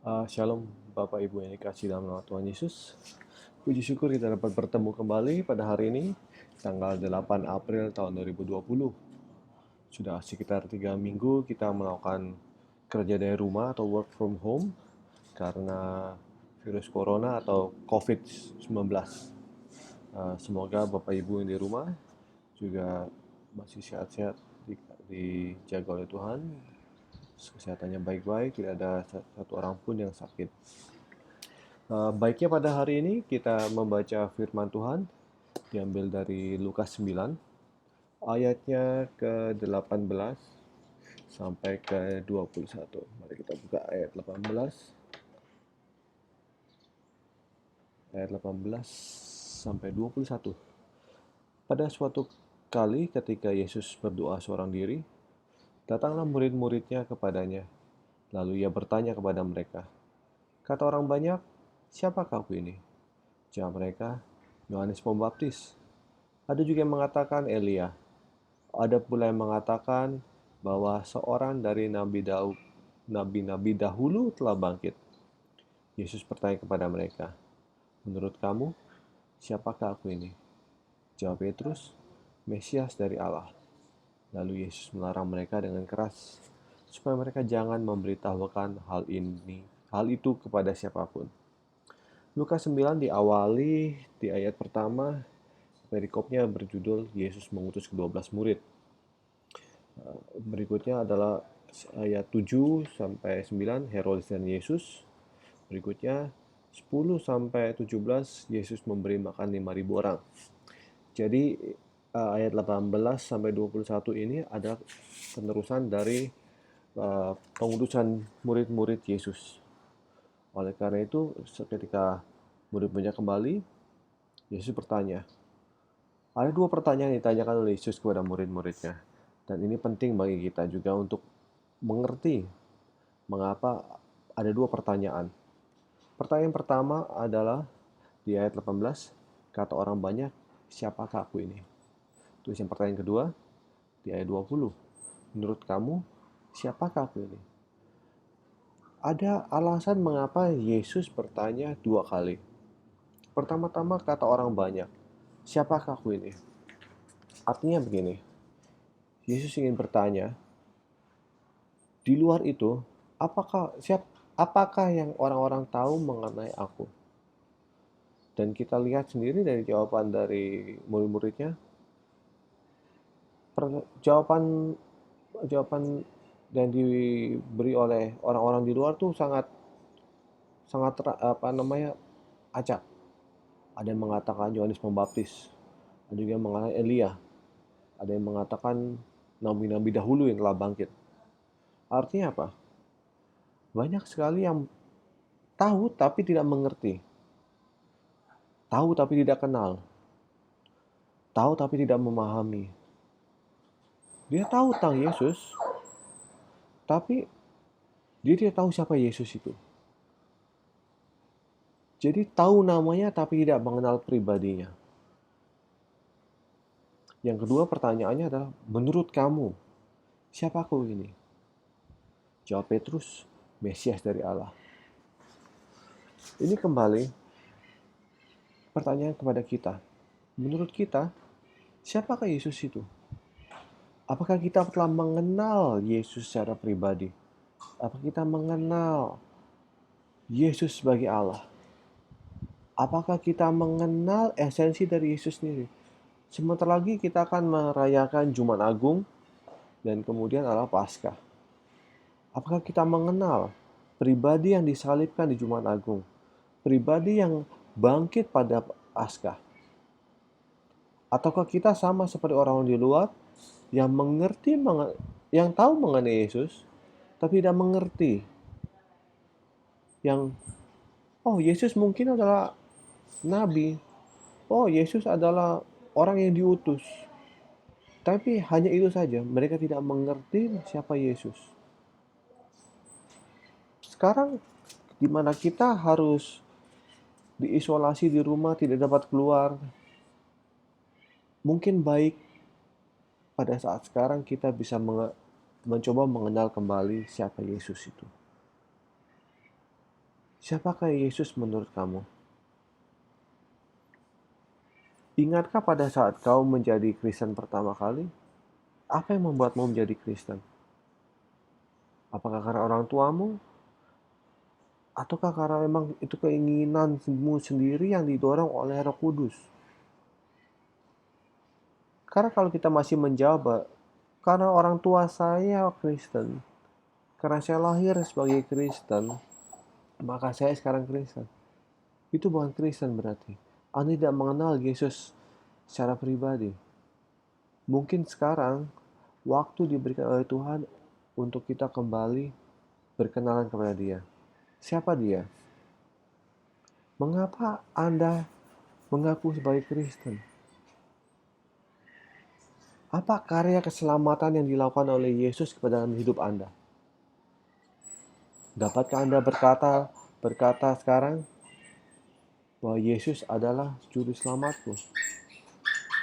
Shalom Bapak Ibu yang dikasih dalam nama Tuhan Yesus. Puji syukur kita dapat bertemu kembali pada hari ini, tanggal 8 April tahun 2020. Sudah sekitar 3 minggu kita melakukan kerja dari rumah atau work from home karena virus corona atau COVID-19. Semoga Bapak Ibu yang di rumah juga masih sehat-sehat, dijaga oleh Tuhan, kesehatannya baik-baik, tidak ada satu orang pun yang sakit. Baiknya pada hari ini kita membaca firman Tuhan diambil dari Lukas 9 ayatnya ke-18 sampai ke-21. Mari kita buka ayat 18 sampai 21. Pada suatu kali ketika Yesus berdoa seorang diri, datanglah murid-muridnya kepadanya. Lalu ia bertanya kepada mereka, "Kata orang banyak, siapakah aku ini?" Jawab mereka, "Yohanes Pembaptis. Ada juga yang mengatakan Elia. Ada pula yang mengatakan bahwa seorang dari nabi-nabi dahulu telah bangkit." Yesus bertanya kepada mereka, "Menurut kamu, siapakah aku ini?" Jawab Petrus, "Mesias dari Allah." Lalu Yesus melarang mereka dengan keras supaya mereka jangan memberitahukan hal itu kepada siapapun. Lukas 9 diawali di ayat pertama, perikopnya berjudul Yesus mengutus ke-12 murid. Berikutnya adalah ayat 7 sampai 9, heroisme Yesus. Berikutnya 10 sampai 17, Yesus memberi makan 5.000 orang. Jadi ayat 18 sampai 21 ini ada penerusan dari pengutusan murid-murid Yesus. Oleh karena itu, ketika murid-muridnya kembali, Yesus bertanya. Ada dua pertanyaan yang ditanyakan oleh Yesus kepada murid-muridnya. Dan ini penting bagi kita juga untuk mengerti mengapa ada dua pertanyaan. Pertanyaan pertama adalah di ayat 18, kata orang banyak, siapakah aku ini? Terus yang pertanyaan kedua, di ayat 20, menurut kamu, siapakah aku ini? Ada alasan mengapa Yesus bertanya dua kali. Pertama-tama kata orang banyak, siapakah aku ini? Artinya begini, Yesus ingin bertanya, di luar itu, apakah yang orang-orang tahu mengenai aku? Dan kita lihat sendiri dari jawaban dari murid-muridnya, jawaban jawaban yang diberi oleh orang-orang di luar tuh sangat sangat acak. Ada yang mengatakan Yohanes Pembaptis, ada juga yang mengatakan Elia, ada yang mengatakan nabi-nabi dahulu yang telah bangkit. Artinya apa? Banyak sekali yang tahu tapi tidak mengerti. Tahu tapi tidak kenal. Tahu tapi tidak memahami. Dia tahu tentang Yesus, tapi dia tidak tahu siapa Yesus itu. Jadi tahu namanya tapi tidak mengenal pribadinya. Yang kedua pertanyaannya adalah, menurut kamu, siapa aku ini? Jawab Petrus, Mesias dari Allah. Ini kembali pertanyaan kepada kita. Menurut kita, siapakah Yesus itu? Apakah kita telah mengenal Yesus secara pribadi? Apakah kita mengenal Yesus sebagai Allah? Apakah kita mengenal esensi dari Yesus sendiri? Sebentar lagi kita akan merayakan Jumat Agung dan kemudian adalah Paskah. Apakah kita mengenal pribadi yang disalibkan di Jumat Agung? Pribadi yang bangkit pada Paskah? Ataukah kita sama seperti orang di luar yang yang tahu mengenai Yesus, tapi tidak mengerti? Yang, oh Yesus mungkin adalah nabi. Oh Yesus adalah orang yang diutus. Tapi hanya itu saja, mereka tidak mengerti siapa Yesus. Sekarang di mana kita harus diisolasi di rumah, tidak dapat keluar, mungkin baik pada saat sekarang kita bisa mencoba mengenal kembali siapa Yesus itu. Siapakah Yesus menurut kamu? Ingatkah pada saat kau menjadi Kristen pertama kali? Apa yang membuatmu menjadi Kristen? Apakah karena orang tuamu? Ataukah karena memang itu keinginanmu sendiri yang didorong oleh Roh Kudus? Karena kalau kita masih menjawab, karena orang tua saya Kristen, karena saya lahir sebagai Kristen, maka saya sekarang Kristen. Itu bukan Kristen berarti. Anda tidak mengenal Yesus secara pribadi. Mungkin sekarang waktu diberikan oleh Tuhan untuk kita kembali berkenalan kepada Dia. Siapa Dia? Mengapa Anda mengaku sebagai Kristen? Apa karya keselamatan yang dilakukan oleh Yesus kepada dalam hidup Anda? Dapatkah Anda berkata sekarang bahwa Yesus adalah juru selamatku?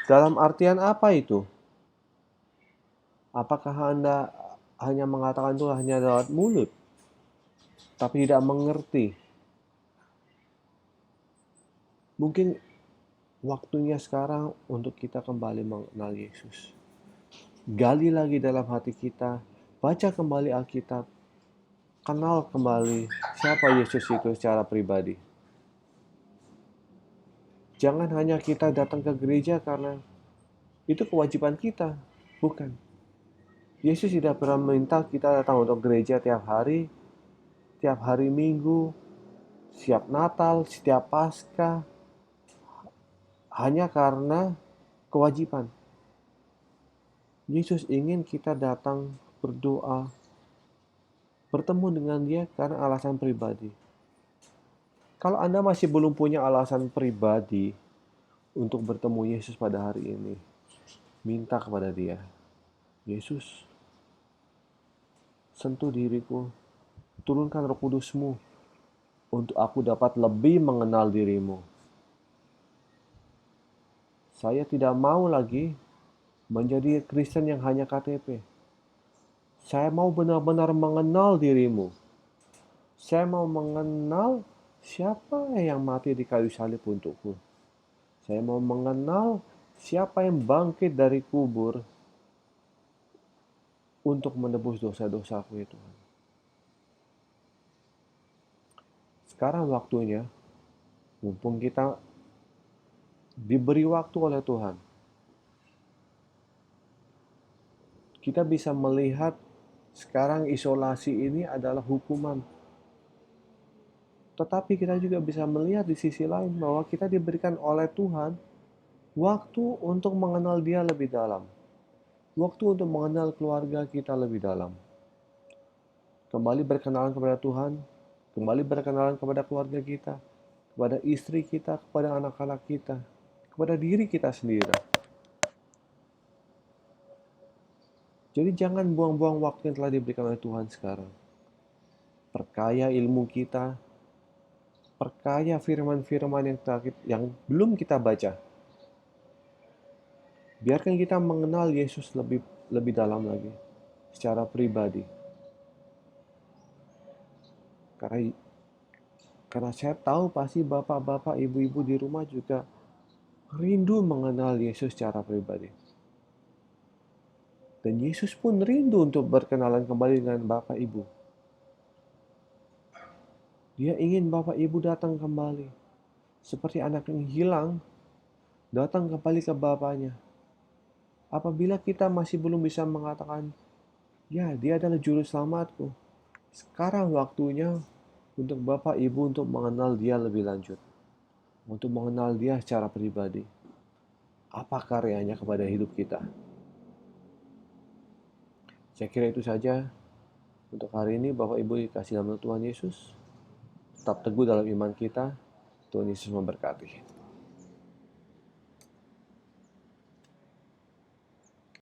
Dalam artian apa itu? Apakah Anda hanya mengatakan itu hanya lewat mulut, tapi tidak mengerti? Mungkin waktunya sekarang untuk kita kembali mengenal Yesus. Gali lagi dalam hati kita, baca kembali Alkitab, kenal kembali siapa Yesus itu secara pribadi. Jangan hanya kita datang ke gereja karena itu kewajiban kita, bukan. Yesus tidak pernah meminta kita datang untuk gereja tiap hari Minggu, setiap Natal, setiap Paskah, hanya karena kewajiban. Yesus ingin kita datang berdoa, bertemu dengan Dia karena alasan pribadi. Kalau Anda masih belum punya alasan pribadi untuk bertemu Yesus pada hari ini, minta kepada Dia, Yesus, sentuh diriku, turunkan Roh Kudus-Mu untuk aku dapat lebih mengenal diri-Mu. Saya tidak mau lagi menjadi Kristen yang hanya KTP. Saya mau benar-benar mengenal diri-Mu. Saya mau mengenal siapa yang mati di kayu salib untukku. Saya mau mengenal siapa yang bangkit dari kubur untuk menebus dosa-dosaku ya Tuhan. Sekarang waktunya, mumpung kita diberi waktu oleh Tuhan, kita bisa melihat sekarang isolasi ini adalah hukuman. Tetapi kita juga bisa melihat di sisi lain bahwa kita diberikan oleh Tuhan waktu untuk mengenal Dia lebih dalam. Waktu untuk mengenal keluarga kita lebih dalam. Kembali berkenalan kepada Tuhan, kembali berkenalan kepada keluarga kita, kepada istri kita, kepada anak-anak kita, kepada diri kita sendiri. Jadi jangan buang-buang waktu yang telah diberikan oleh Tuhan sekarang. Perkaya ilmu kita, perkaya firman-firman yang belum kita baca. Biarkan kita mengenal Yesus lebih dalam lagi, secara pribadi. Karena saya tahu pasti bapak-bapak, ibu-ibu di rumah juga rindu mengenal Yesus secara pribadi. Dan Yesus pun rindu untuk berkenalan kembali dengan bapak ibu. Dia ingin bapak ibu datang kembali. Seperti anak yang hilang, datang kembali ke bapaknya. Apabila kita masih belum bisa mengatakan, ya dia adalah juru selamatku. Sekarang waktunya untuk bapak ibu untuk mengenal dia lebih lanjut. Untuk mengenal dia secara pribadi. Apa karyanya kepada hidup kita. Saya kira itu saja untuk hari ini. Bapak ibu dikasih dalam Tuhan Yesus. Tetap teguh dalam iman kita. Tuhan Yesus memberkati.